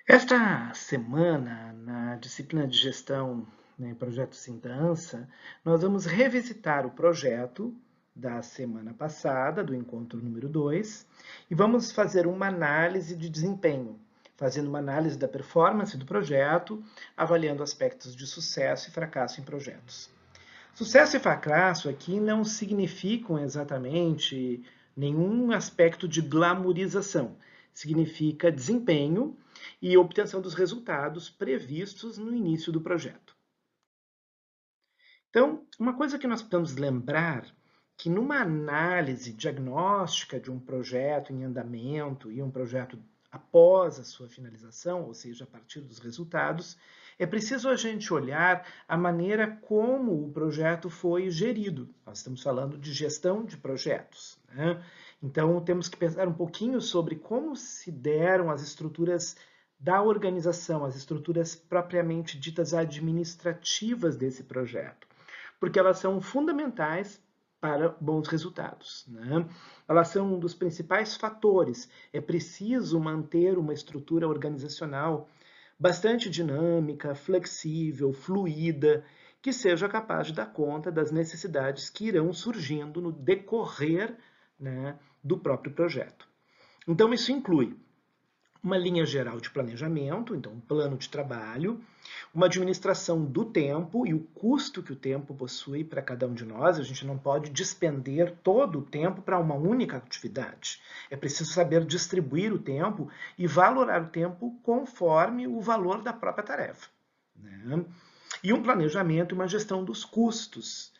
Esta semana, na disciplina de gestão, né, projetos em dança, nós vamos revisitar o projeto da semana passada, do encontro número 2, e vamos fazer uma análise de desempenho, fazendo uma análise da performance do projeto, avaliando aspectos de sucesso e fracasso em projetos. Sucesso e fracasso aqui não significam exatamente nenhum aspecto de glamourização. Significa desempenho e obtenção dos resultados previstos no início do projeto. Então, uma coisa que nós precisamos lembrar que numa análise diagnóstica de um projeto em andamento e um projeto após a sua finalização, ou seja, a partir dos resultados, é preciso a gente olhar a maneira como o projeto foi gerido. Nós estamos falando de gestão de projetos, né? Então, temos que pensar um pouquinho sobre como se deram as estruturas da organização, as estruturas propriamente ditas administrativas desse projeto, porque elas são fundamentais para bons resultados, né? Elas são um dos principais fatores. É preciso manter uma estrutura organizacional bastante dinâmica, flexível, fluida, que seja capaz de dar conta das necessidades que irão surgindo no decorrer, né, do próprio projeto. Então, isso inclui uma linha geral de planejamento, então um plano de trabalho, uma administração do tempo e o custo que o tempo possui para cada um de nós. A gente não pode despender todo o tempo para uma única atividade. É preciso saber distribuir o tempo e valorar o tempo conforme o valor da própria tarefa, né? E um planejamento e uma gestão dos custos,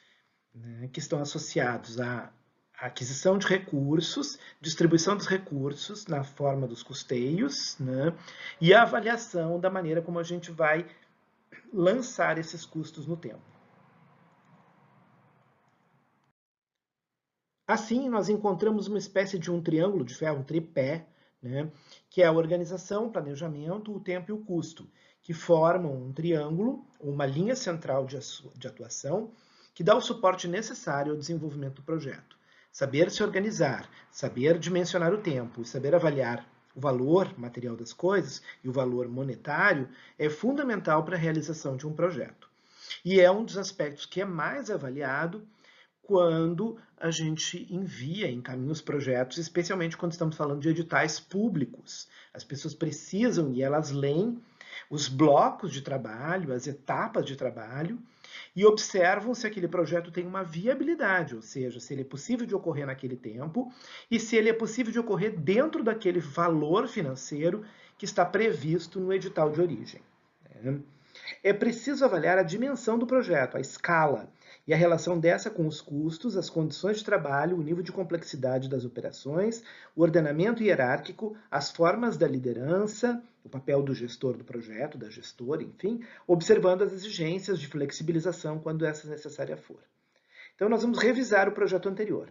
né, que estão associados à aquisição de recursos, distribuição dos recursos na forma dos custeios, né, e a avaliação da maneira como a gente vai lançar esses custos no tempo. Assim, nós encontramos uma espécie de um triângulo de ferro, um tripé, né, que é a organização, o planejamento, o tempo e o custo, que formam um triângulo, uma linha central de atuação, que dá o suporte necessário ao desenvolvimento do projeto. Saber se organizar, saber dimensionar o tempo e saber avaliar o valor material das coisas e o valor monetário é fundamental para a realização de um projeto. E é um dos aspectos que é mais avaliado quando a gente envia, encaminha os projetos, especialmente quando estamos falando de editais públicos. As pessoas precisam e elas leem os blocos de trabalho, as etapas de trabalho, e observam se aquele projeto tem uma viabilidade, ou seja, se ele é possível de ocorrer naquele tempo e se ele é possível de ocorrer dentro daquele valor financeiro que está previsto no edital de origem. É preciso avaliar a dimensão do projeto, a escala, e a relação dessa com os custos, as condições de trabalho, o nível de complexidade das operações, o ordenamento hierárquico, as formas da liderança, o papel do gestor do projeto, da gestora, enfim, observando as exigências de flexibilização quando essa necessária for. Então, nós vamos revisar o projeto anterior.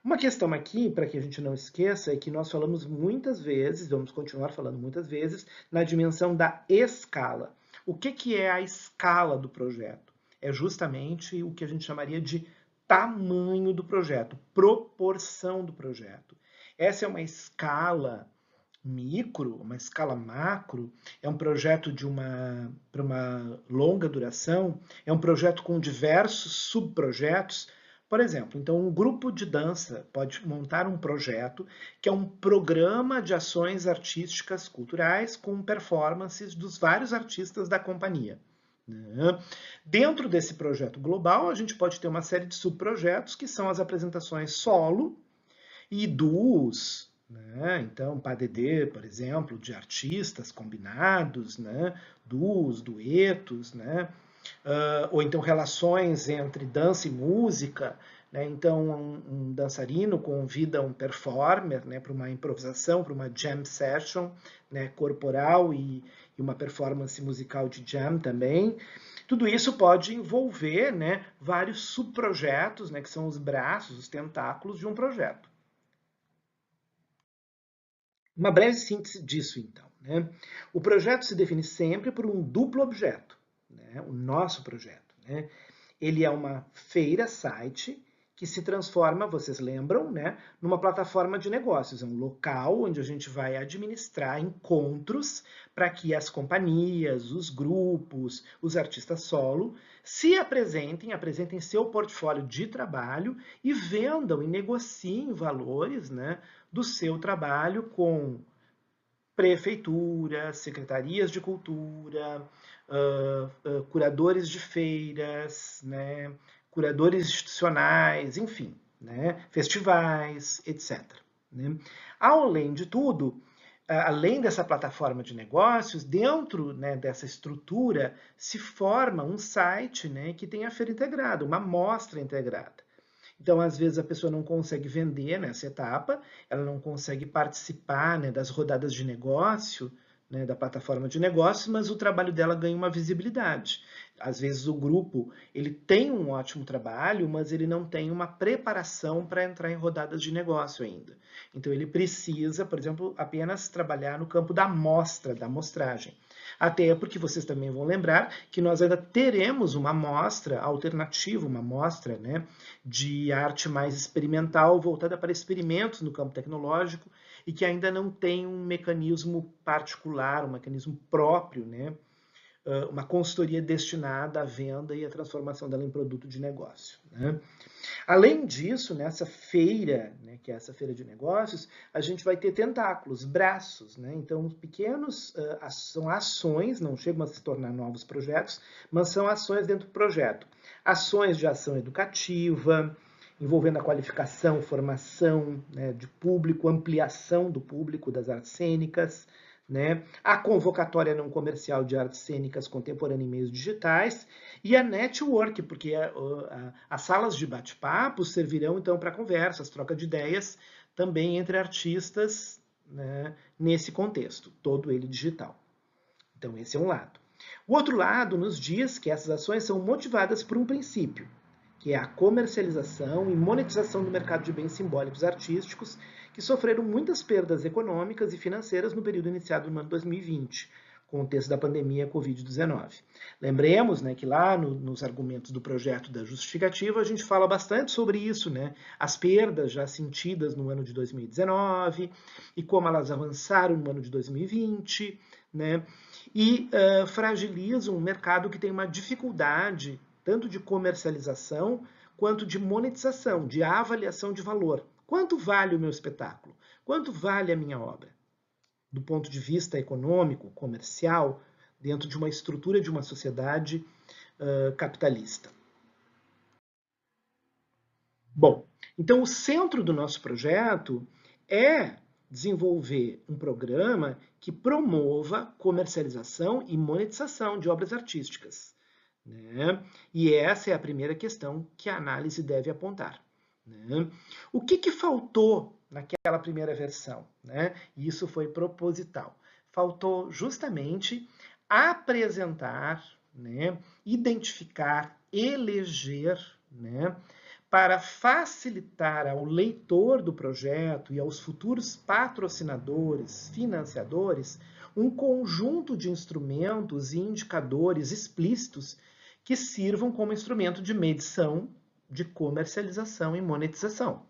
Uma questão aqui, para que a gente não esqueça, é que nós falamos muitas vezes, vamos continuar falando muitas vezes, na dimensão da escala. O que é a escala do projeto? É justamente o que a gente chamaria de tamanho do projeto, proporção do projeto. Essa é uma escala micro, uma escala macro, é um projeto para uma longa duração, é um projeto com diversos subprojetos. Por exemplo, então um grupo de dança pode montar um projeto que é um programa de ações artísticas culturais com performances dos vários artistas da companhia, né? Dentro desse projeto global, a gente pode ter uma série de subprojetos que são as apresentações solo e duos, né? Então, PADD, por exemplo, de artistas combinados, né? Duos, duetos, né? Ou então relações entre dança e música, né? Então um dançarino convida um performer, né, para uma improvisação, para uma jam session, né, corporal e uma performance musical de jam também. Tudo isso pode envolver, né, vários subprojetos, né, que são os braços, os tentáculos de um projeto. Uma breve síntese disso, então, né? O projeto se define sempre por um duplo objeto, né? O nosso projeto, né? Ele é uma feira site que se transforma, vocês lembram, né, numa plataforma de negócios. É um local onde a gente vai administrar encontros para que as companhias, os grupos, os artistas solo se apresentem seu portfólio de trabalho e vendam e negociem valores, né, do seu trabalho com prefeituras, secretarias de cultura, curadores de feiras, né, curadores institucionais, enfim, né, festivais, etc. Né? Além de tudo, além dessa plataforma de negócios, dentro, né, dessa estrutura se forma um site, né, que tem a feira integrada, uma amostra integrada. Então, às vezes, a pessoa não consegue vender nessa etapa, ela não consegue participar, né, das rodadas de negócio, né, da plataforma de negócios, mas o trabalho dela ganha uma visibilidade. Às vezes o grupo ele tem um ótimo trabalho, mas ele não tem uma preparação para entrar em rodadas de negócio ainda. Então ele precisa, por exemplo, apenas trabalhar no campo da amostra, da amostragem. Até porque vocês também vão lembrar que nós ainda teremos uma amostra alternativa, uma amostra, né, de arte mais experimental, voltada para experimentos no campo tecnológico, e que ainda não tem um mecanismo particular, um mecanismo próprio, né, uma consultoria destinada à venda e à transformação dela em produto de negócio. Né? Além disso, nessa feira, né, que é essa feira de negócios, a gente vai ter tentáculos, braços, né? Então, pequenos são ações, não chegam a se tornar novos projetos, mas são ações dentro do projeto. Ações de ação educativa, envolvendo a qualificação, formação, né, de público, ampliação do público das artes cênicas, né? A convocatória não comercial de artes cênicas contemporâneas em meios digitais e a network, porque as salas de bate-papo servirão então para conversas, troca de ideias também entre artistas, né, nesse contexto, todo ele digital. Então esse é um lado. O outro lado nos diz que essas ações são motivadas por um princípio, que é a comercialização e monetização do mercado de bens simbólicos artísticos, que sofreram muitas perdas econômicas e financeiras no período iniciado no ano 2020, contexto da pandemia Covid-19. Lembremos, né, que lá nos argumentos do projeto da justificativa a gente fala bastante sobre isso, né, as perdas já sentidas no ano de 2019 e como elas avançaram no ano de 2020, né, e fragilizam um mercado que tem uma dificuldade tanto de comercialização quanto de monetização, de avaliação de valor. Quanto vale o meu espetáculo? Quanto vale a minha obra? Do ponto de vista econômico, comercial, dentro de uma estrutura de uma sociedade capitalista. Bom, então o centro do nosso projeto é desenvolver um programa que promova comercialização e monetização de obras artísticas. Né? E essa é a primeira questão que a análise deve apontar. Né? O que faltou naquela primeira versão? Né? E isso foi proposital. Faltou justamente apresentar, né, identificar, eleger, né, para facilitar ao leitor do projeto e aos futuros patrocinadores, financiadores, um conjunto de instrumentos e indicadores explícitos que sirvam como instrumento de medição, de comercialização e monetização.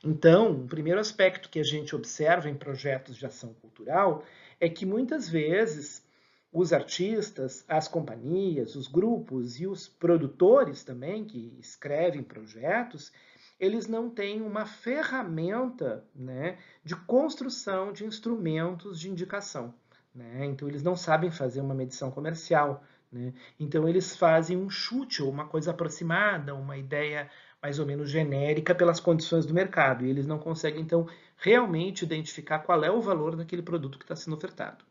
Então, o primeiro aspecto que a gente observa em projetos de ação cultural é que muitas vezes os artistas, as companhias, os grupos e os produtores também que escrevem projetos, eles não têm uma ferramenta, né, de construção de instrumentos de indicação. Né? Então, eles não sabem fazer uma medição comercial. Né? Então, eles fazem um chute ou uma coisa aproximada, uma ideia mais ou menos genérica pelas condições do mercado. E eles não conseguem, então, realmente identificar qual é o valor daquele produto que está sendo ofertado.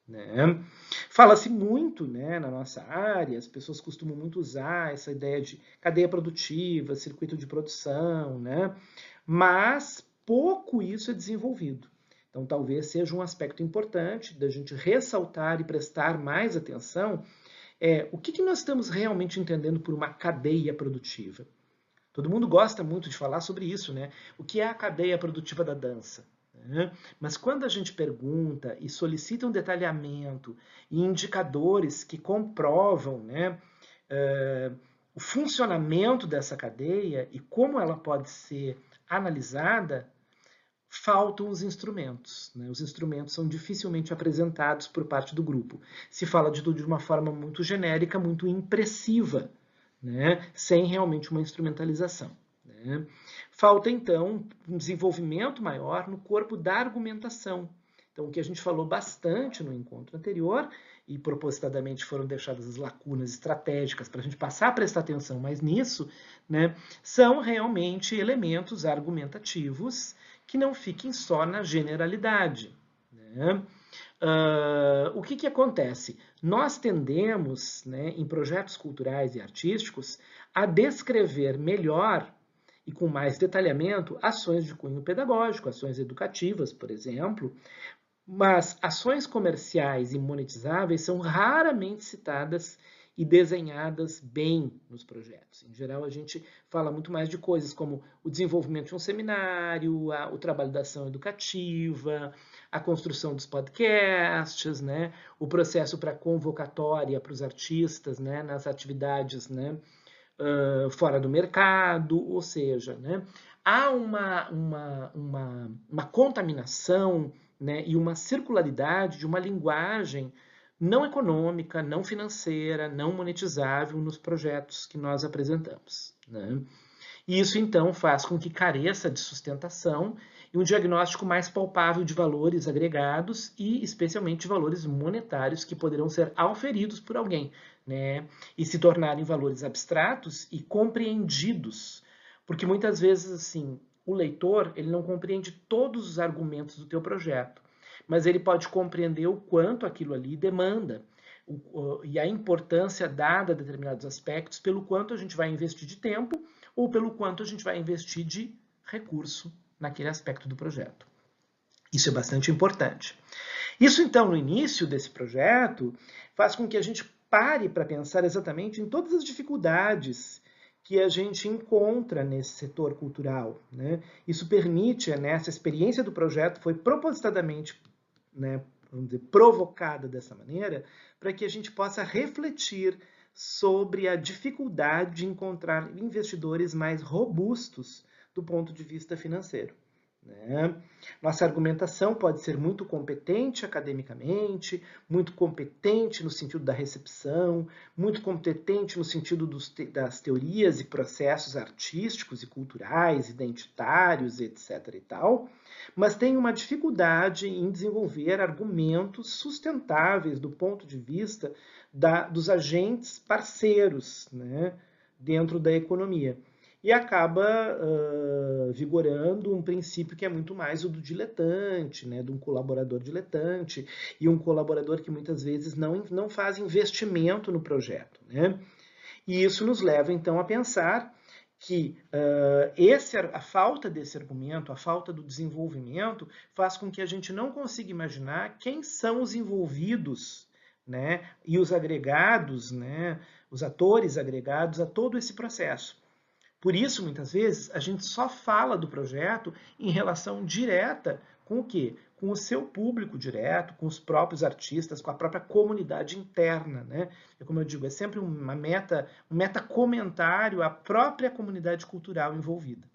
Né? Fala-se muito, né, na nossa área, as pessoas costumam muito usar essa ideia de cadeia produtiva, circuito de produção, né? Mas pouco isso é desenvolvido. Então, talvez seja um aspecto importante da gente ressaltar e prestar mais atenção o que nós estamos realmente entendendo por uma cadeia produtiva. Todo mundo gosta muito de falar sobre isso, né? O que é a cadeia produtiva da dança? Né? Mas quando a gente pergunta e solicita um detalhamento e indicadores que comprovam, né, o funcionamento dessa cadeia e como ela pode ser analisada, faltam os instrumentos, né? Os instrumentos são dificilmente apresentados por parte do grupo. Se fala de tudo de uma forma muito genérica, muito impressiva, né? Sem realmente uma instrumentalização, né? Falta, então, um desenvolvimento maior no corpo da argumentação. Então, o que a gente falou bastante no encontro anterior, e propositadamente foram deixadas as lacunas estratégicas para a gente passar a prestar atenção mais nisso, né, são realmente elementos argumentativos que não fiquem só na generalidade, né? O que acontece? Nós tendemos, né, em projetos culturais e artísticos, a descrever melhor e com mais detalhamento ações de cunho pedagógico, ações educativas, por exemplo, mas ações comerciais e monetizáveis são raramente citadas e desenhadas bem nos projetos. Em geral, a gente fala muito mais de coisas como o desenvolvimento de um seminário, o trabalho da ação educativa, a construção dos podcasts, né, o processo para convocatória para os artistas, né, nas atividades, né, fora do mercado, ou seja, né, há uma contaminação, né, e uma circularidade de uma linguagem não econômica, não financeira, não monetizável nos projetos que nós apresentamos, né? E isso, então, faz com que careça de sustentação e um diagnóstico mais palpável de valores agregados e, especialmente, de valores monetários que poderão ser auferidos por alguém, né? E se tornarem valores abstratos e compreendidos. Porque, muitas vezes, assim, o leitor ele não compreende todos os argumentos do teu projeto, mas ele pode compreender o quanto aquilo ali demanda e a importância dada a determinados aspectos pelo quanto a gente vai investir de tempo ou pelo quanto a gente vai investir de recurso naquele aspecto do projeto. Isso é bastante importante. Isso, então, no início desse projeto, faz com que a gente pare para pensar exatamente em todas as dificuldades que a gente encontra nesse setor cultural, né? Isso permite, né, essa experiência do projeto foi propositadamente, né, vamos dizer, provocada dessa maneira, para que a gente possa refletir sobre a dificuldade de encontrar investidores mais robustos do ponto de vista financeiro, né? Nossa argumentação pode ser muito competente academicamente, muito competente no sentido da recepção, muito competente no sentido das teorias e processos artísticos e culturais, identitários, etc. e tal, mas tem uma dificuldade em desenvolver argumentos sustentáveis do ponto de vista dos agentes parceiros, né, dentro da economia. E acaba vigorando um princípio que é muito mais o do diletante, né, de um colaborador diletante, e um colaborador que muitas vezes não faz investimento no projeto, né? E isso nos leva, então, a pensar que a falta desse argumento, a falta do desenvolvimento, faz com que a gente não consiga imaginar quem são os envolvidos, né, e os agregados, né, os atores agregados a todo esse processo. Por isso, muitas vezes, a gente só fala do projeto em relação direta com o quê? Com o seu público direto, com os próprios artistas, com a própria comunidade interna, né? E como eu digo, é sempre um meta comentário à própria comunidade cultural envolvida.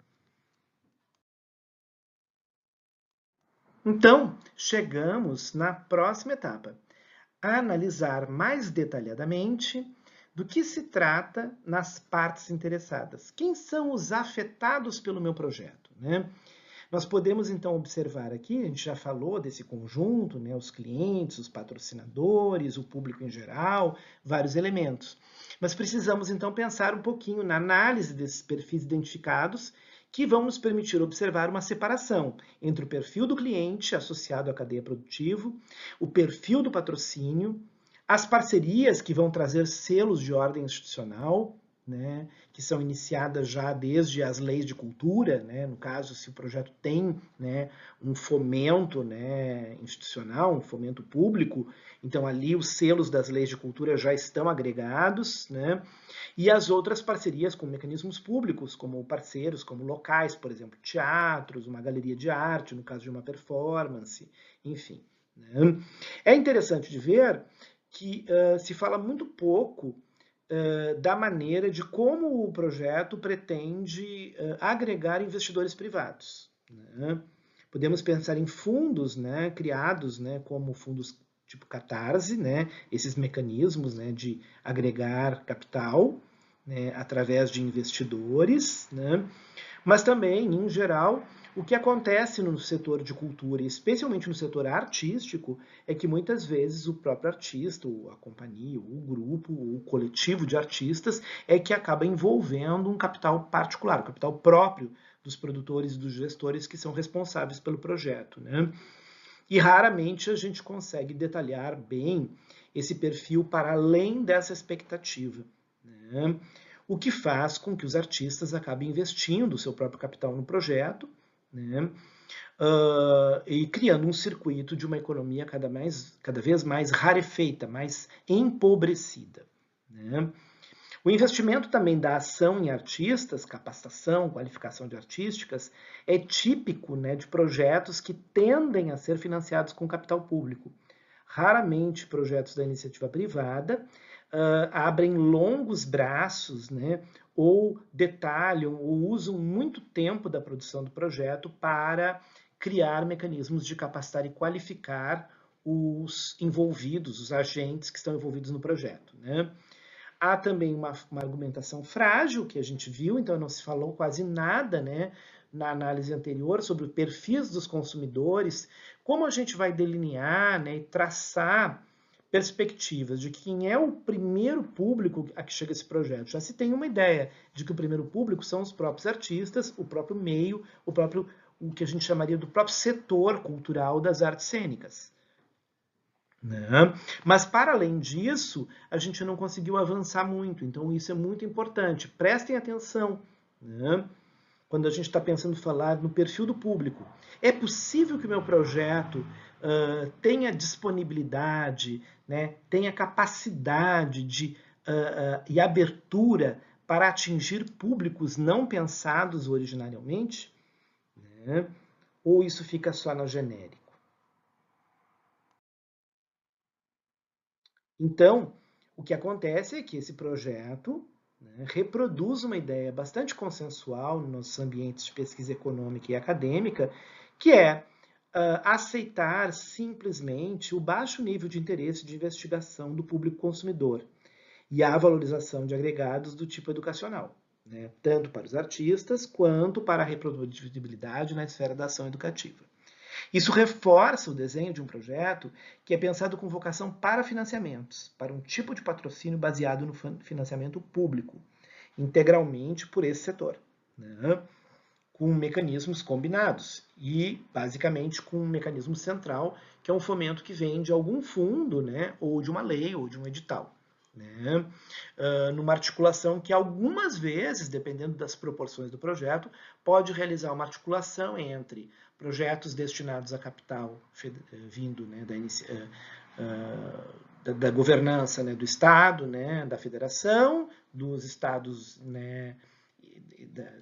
Então, chegamos na próxima etapa, a analisar mais detalhadamente do que se trata nas partes interessadas. Quem são os afetados pelo meu projeto, né? Nós podemos, então, observar aqui, a gente já falou desse conjunto, né, os clientes, os patrocinadores, o público em geral, vários elementos. Mas precisamos, então, pensar um pouquinho na análise desses perfis identificados que vão nos permitir observar uma separação entre o perfil do cliente associado à cadeia produtiva, o perfil do patrocínio, as parcerias que vão trazer selos de ordem institucional, né, que são iniciadas já desde as leis de cultura, né, no caso, se o projeto tem, né, um fomento, né, institucional, um fomento público, então ali os selos das leis de cultura já estão agregados, né, e as outras parcerias com mecanismos públicos, como parceiros, como locais, por exemplo, teatros, uma galeria de arte, no caso de uma performance, enfim. Né. É interessante de ver que se fala muito pouco da maneira de como o projeto pretende agregar investidores privados, né? Podemos pensar em fundos, né, criados, né, como fundos tipo Catarse, né, esses mecanismos, né, de agregar capital, né, através de investidores, né, mas também, em geral, o que acontece no setor de cultura, e especialmente no setor artístico, é que muitas vezes o próprio artista, a companhia, o grupo, o coletivo de artistas é que acaba envolvendo um capital particular, um capital próprio dos produtores e dos gestores que são responsáveis pelo projeto, né? E raramente a gente consegue detalhar bem esse perfil para além dessa expectativa, né? O que faz com que os artistas acabem investindo o seu próprio capital no projeto, né? E criando um circuito de uma economia cada vez mais rarefeita, mais empobrecida, né? O investimento também da ação em artistas, capacitação, qualificação de artísticas, é típico, né, de projetos que tendem a ser financiados com capital público. Raramente projetos da iniciativa privada abrem longos braços, né, ou detalham ou usam muito tempo da produção do projeto para criar mecanismos de capacitar e qualificar os envolvidos, os agentes que estão envolvidos no projeto, né? Há também uma argumentação frágil, que a gente viu, então não se falou quase nada, né, na análise anterior sobre o perfis dos consumidores, como a gente vai delinear, né, e traçar perspectivas de quem é o primeiro público a que chega esse projeto. Já se tem uma ideia de que o primeiro público são os próprios artistas, o próprio meio, o que a gente chamaria do próprio setor cultural das artes cênicas, né? Mas, para além disso, a gente não conseguiu avançar muito. Então, isso é muito importante. Prestem atenção, né, quando a gente está pensando em falar no perfil do público. É possível que o meu projeto tenha disponibilidade, né, tenha capacidade e abertura para atingir públicos não pensados originariamente? Né? Ou isso fica só na genérica? Então, o que acontece é que esse projeto, né, reproduz uma ideia bastante consensual nos nossos ambientes de pesquisa econômica e acadêmica, que é aceitar simplesmente o baixo nível de interesse de investigação do público consumidor e a valorização de agregados do tipo educacional, né, tanto para os artistas quanto para a reprodutibilidade na esfera da ação educativa. Isso reforça o desenho de um projeto que é pensado com vocação para financiamentos, para um tipo de patrocínio baseado no financiamento público, integralmente por esse setor, né, com mecanismos combinados e, basicamente, com um mecanismo central, que é um fomento que vem de algum fundo, né, ou de uma lei, ou de um edital. Né, numa articulação que algumas vezes, dependendo das proporções do projeto, pode realizar uma articulação entre projetos destinados a capital vindo, né, da governança, né, do Estado, né, da federação, dos estados, né,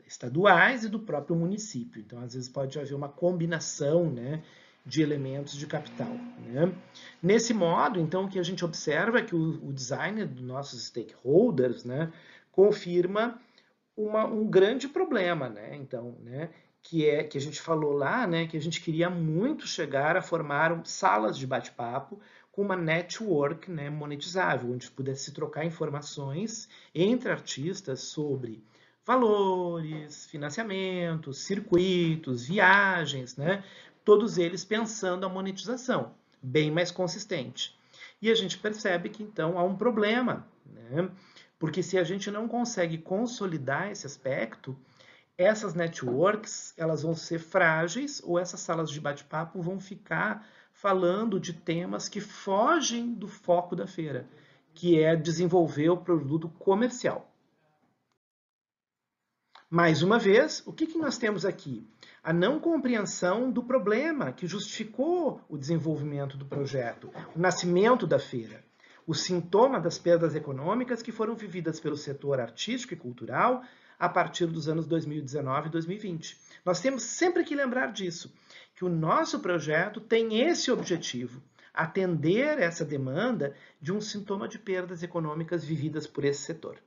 estaduais e do próprio município. Então, às vezes pode haver uma combinação, né, de elementos de capital, né? Nesse modo, então, o que a gente observa é que o design dos nossos stakeholders, né, confirma um grande problema, né? Então, né, que é que a gente falou lá, né, que a gente queria muito chegar a formar salas de bate-papo com uma network, né, monetizável, onde pudesse se trocar informações entre artistas sobre valores, financiamentos, circuitos, viagens, né? Todos eles pensando a monetização bem mais consistente. E a gente percebe que então há um problema, né? Porque se a gente não consegue consolidar esse aspecto, essas networks elas vão ser frágeis ou essas salas de bate-papo vão ficar falando de temas que fogem do foco da feira, que é desenvolver o produto comercial. Mais uma vez, o que nós temos aqui? A não compreensão do problema que justificou o desenvolvimento do projeto, o nascimento da feira, o sintoma das perdas econômicas que foram vividas pelo setor artístico e cultural a partir dos anos 2019 e 2020. Nós temos sempre que lembrar disso, que o nosso projeto tem esse objetivo, atender essa demanda de um sintoma de perdas econômicas vividas por esse setor.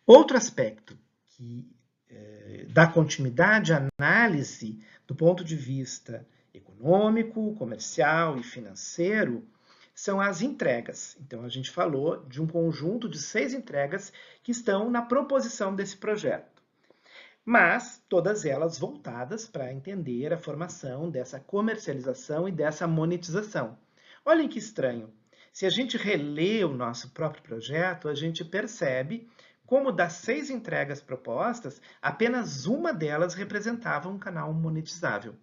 Outro aspecto que dá continuidade à análise do ponto de vista econômico, comercial e financeiro são as entregas. Então, a gente falou de um conjunto de 6 entregas que estão na proposição desse projeto, mas todas elas voltadas para entender a formação dessa comercialização e dessa monetização. Olhem que estranho. Se a gente relê o nosso próprio projeto, a gente percebe como das 6 entregas propostas, apenas uma delas representava um canal monetizável.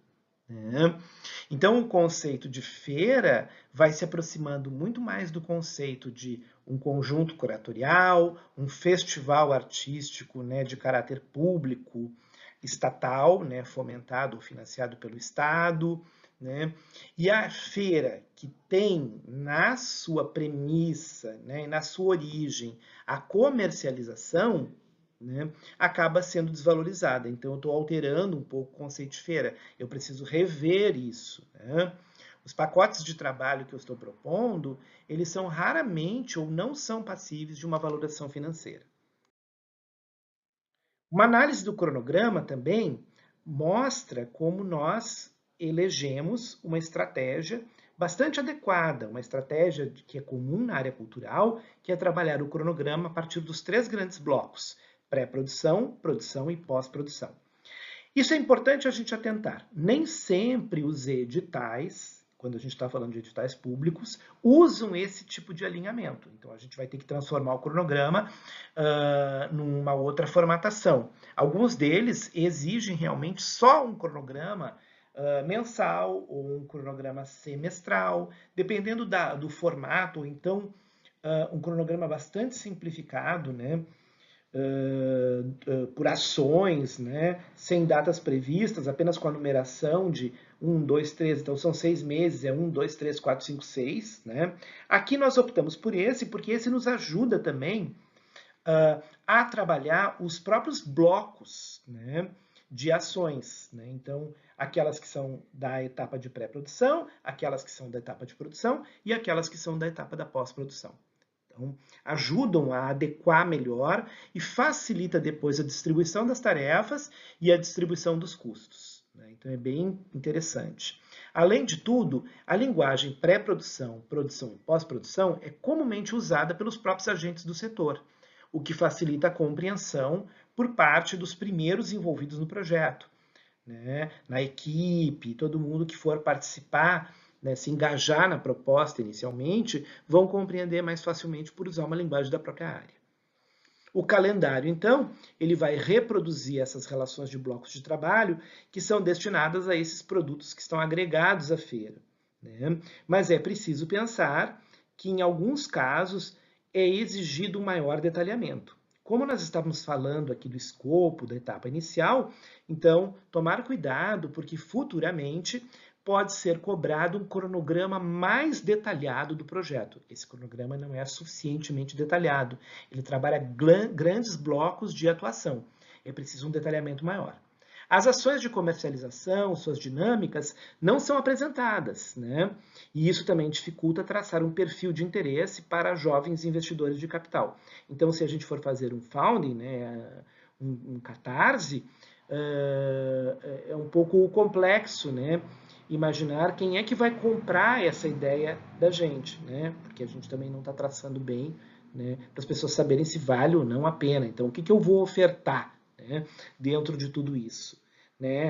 Então, o conceito de feira vai se aproximando muito mais do conceito de um conjunto curatorial, um festival artístico, de caráter público, estatal, fomentado ou financiado pelo Estado. E a feira, que tem na sua premissa, e na sua origem, a comercialização, acaba sendo desvalorizada. Então, eu estou alterando um pouco o conceito de feira. Eu preciso rever isso. Os pacotes de trabalho que eu estou propondo, eles são raramente ou não são passíveis de uma valoração financeira. Uma análise do cronograma também mostra como nós elegemos uma estratégia bastante adequada, uma estratégia que é comum na área cultural, que é trabalhar o cronograma a partir dos 3 grandes blocos: pré-produção, produção e pós-produção. Isso é importante a gente atentar. Nem sempre os editais, quando a gente está falando de editais públicos, usam esse tipo de alinhamento. Então, a gente vai ter que transformar o cronograma numa outra formatação. Alguns deles exigem realmente só um cronograma mensal ou um cronograma semestral, dependendo do formato, ou então um cronograma bastante simplificado, por ações, sem datas previstas, apenas com a numeração de 1, 2, 3, então são 6 meses, é 1, 2, 3, 4, 5, 6. Aqui nós optamos por esse, porque esse nos ajuda também a trabalhar os próprios blocos de ações. Então, aquelas que são da etapa de pré-produção, aquelas que são da etapa de produção e aquelas que são da etapa da pós-produção. Então, ajudam a adequar melhor e facilita depois a distribuição das tarefas e a distribuição dos custos. Então, é bem interessante. Além de tudo, a linguagem pré-produção, produção e pós-produção é comumente usada pelos próprios agentes do setor, o que facilita a compreensão por parte dos primeiros envolvidos no projeto, na equipe, todo mundo que for participar, se engajar na proposta inicialmente, vão compreender mais facilmente por usar uma linguagem da própria área. O calendário, então, ele vai reproduzir essas relações de blocos de trabalho que são destinadas a esses produtos que estão agregados à feira. Mas é preciso pensar que, em alguns casos, é exigido um maior detalhamento. Como nós estávamos falando aqui do escopo da etapa inicial, então, tomar cuidado, porque futuramente pode ser cobrado um cronograma mais detalhado do projeto. Esse cronograma não é suficientemente detalhado. Ele trabalha grandes blocos de atuação. É preciso um detalhamento maior. As ações de comercialização, suas dinâmicas, não são apresentadas, E isso também dificulta traçar um perfil de interesse para jovens investidores de capital. Então, se a gente for fazer um founding, um catarse, é um pouco complexo, imaginar quem é que vai comprar essa ideia da gente, Porque a gente também não está traçando bem, para as pessoas saberem se vale ou não a pena. Então, o que eu vou ofertar, dentro de tudo isso?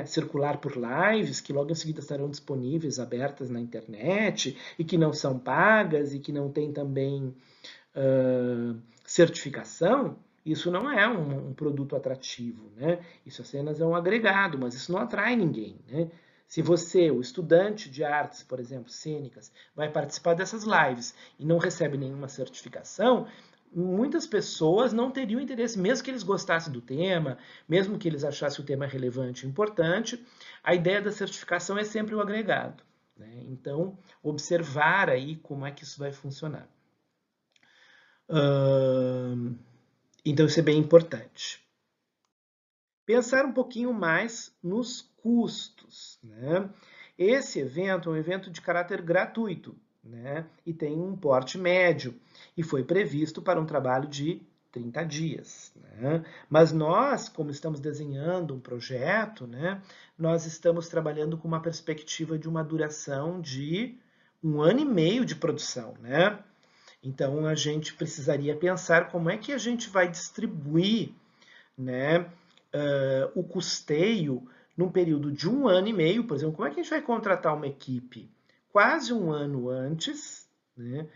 Circular por lives, que logo em seguida estarão disponíveis, abertas na internet, e que não são pagas, e que não tem também certificação, isso não é um produto atrativo, Isso apenas é um agregado, mas isso não atrai ninguém, Se você, o estudante de artes, por exemplo, cênicas, vai participar dessas lives e não recebe nenhuma certificação, muitas pessoas não teriam interesse, mesmo que eles gostassem do tema, mesmo que eles achassem o tema relevante e importante, a ideia da certificação é sempre o agregado. Então, observar aí como é que isso vai funcionar. Então, isso é bem importante. Pensar um pouquinho mais nos custos. eventos, né? Esse evento é um evento de caráter gratuito, né? E tem um porte médio e foi previsto para um trabalho de 30 dias, né? Mas nós, como estamos desenhando um projeto, né, nós estamos trabalhando com uma perspectiva de uma duração de 1 ano e meio de produção, né? Então a gente precisaria pensar como é que a gente vai distribuir, né, o custeio num período de 1 ano e meio, por exemplo. Como é que a gente vai contratar uma equipe quase um ano antes, né?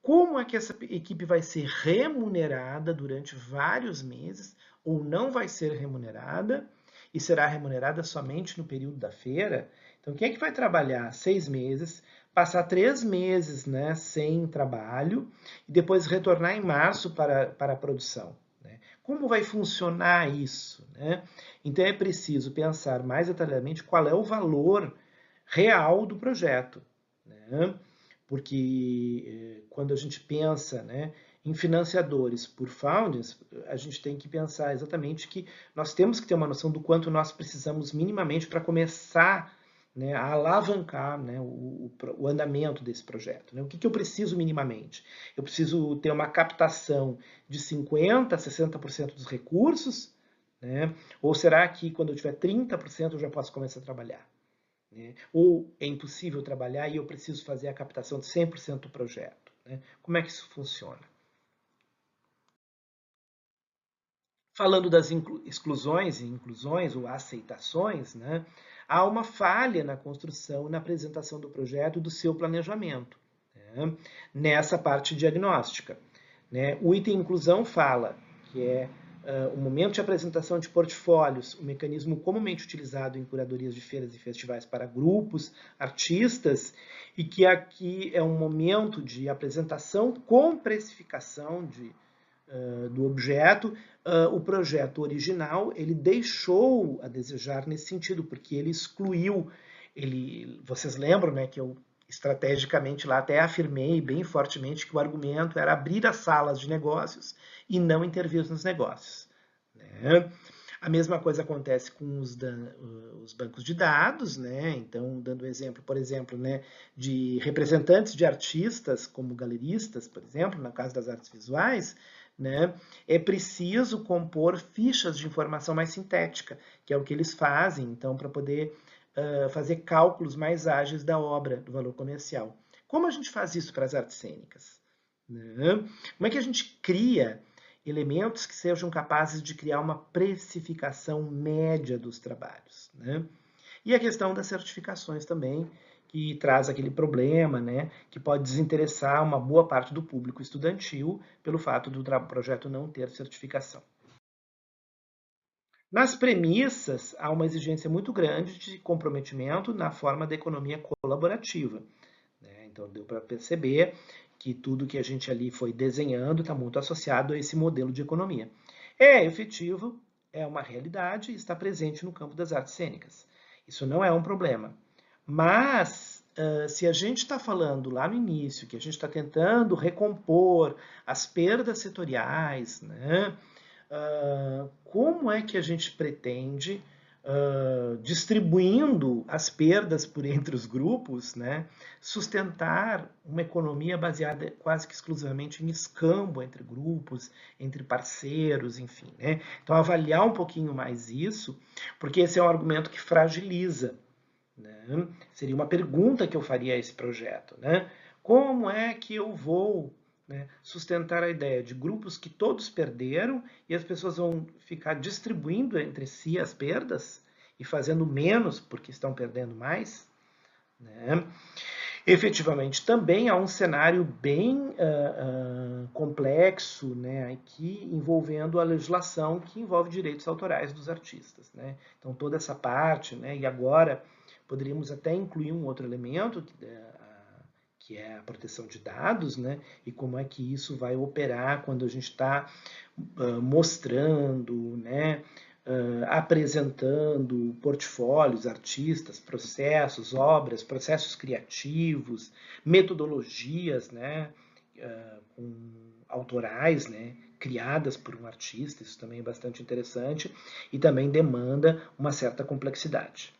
Como é que essa equipe vai ser remunerada durante vários meses ou não vai ser remunerada e será remunerada somente no período da feira? Então, quem é que vai trabalhar 6 meses, passar 3 meses, né, sem trabalho e depois retornar em março para a produção? Né? Como vai funcionar isso? Né? Então, é preciso pensar mais detalhadamente qual é o valor real do projeto. Né? Porque quando a gente pensa, né, em financiadores por founders, a gente tem que pensar exatamente que nós temos que ter uma noção do quanto nós precisamos minimamente para começar, né, a alavancar, né, o andamento desse projeto. Né? O que eu preciso minimamente? Eu preciso ter uma captação de 50%, 60% dos recursos, né? Ou será que quando eu tiver 30% eu já posso começar a trabalhar? Né? Ou é impossível trabalhar e eu preciso fazer a captação de 100% do projeto. Né? Como é que isso funciona? Falando das exclusões e inclusões ou aceitações, né, há uma falha na construção e na apresentação do projeto e do seu planejamento, né, nessa parte diagnóstica. Né? O item inclusão fala que é o momento de apresentação de portfólios, um mecanismo comumente utilizado em curadorias de feiras e festivais para grupos, artistas, e que aqui é um momento de apresentação com precificação do objeto. O projeto original ele deixou a desejar nesse sentido, porque ele excluiu, vocês lembram, né, que eu estrategicamente lá até afirmei bem fortemente que o argumento era abrir as salas de negócios e não intervir nos negócios. Né? A mesma coisa acontece com os bancos de dados, né? Então, dando exemplo, por exemplo, né, de representantes de artistas, como galeristas, por exemplo, no caso das artes visuais, né, é preciso compor fichas de informação mais sintética, que é o que eles fazem, então, para poder fazer cálculos mais ágeis da obra, do valor comercial. Como a gente faz isso para as artes cênicas? Né? Como é que a gente cria elementos que sejam capazes de criar uma precificação média dos trabalhos? Né? E a questão das certificações também, que traz aquele problema, né, que pode desinteressar uma boa parte do público estudantil pelo fato do projeto não ter certificação. Nas premissas, há uma exigência muito grande de comprometimento na forma da economia colaborativa. Né? Então, deu para perceber que tudo que a gente ali foi desenhando está muito associado a esse modelo de economia. É efetivo, é uma realidade e está presente no campo das artes cênicas. Isso não é um problema. Mas, se a gente está falando lá no início que a gente está tentando recompor as perdas setoriais, né? Como é que a gente pretende, distribuindo as perdas por entre os grupos, né, sustentar uma economia baseada quase que exclusivamente em escambo entre grupos, entre parceiros, enfim. Né? Então, avaliar um pouquinho mais isso, porque esse é um argumento que fragiliza. Né? Seria uma pergunta que eu faria a esse projeto. Né? Como é que eu vou, né, sustentar a ideia de grupos que todos perderam e as pessoas vão ficar distribuindo entre si as perdas e fazendo menos porque estão perdendo mais? Né? Efetivamente, também há um cenário bem complexo, né, aqui envolvendo a legislação que envolve direitos autorais dos artistas. Né? Então, toda essa parte, né, e agora poderíamos até incluir um outro elemento, que é a proteção de dados, né, e como é que isso vai operar quando a gente está mostrando, né, apresentando portfólios, artistas, processos, obras, processos criativos, metodologias, né, autorais, né, criadas por um artista, isso também é bastante interessante e também demanda uma certa complexidade.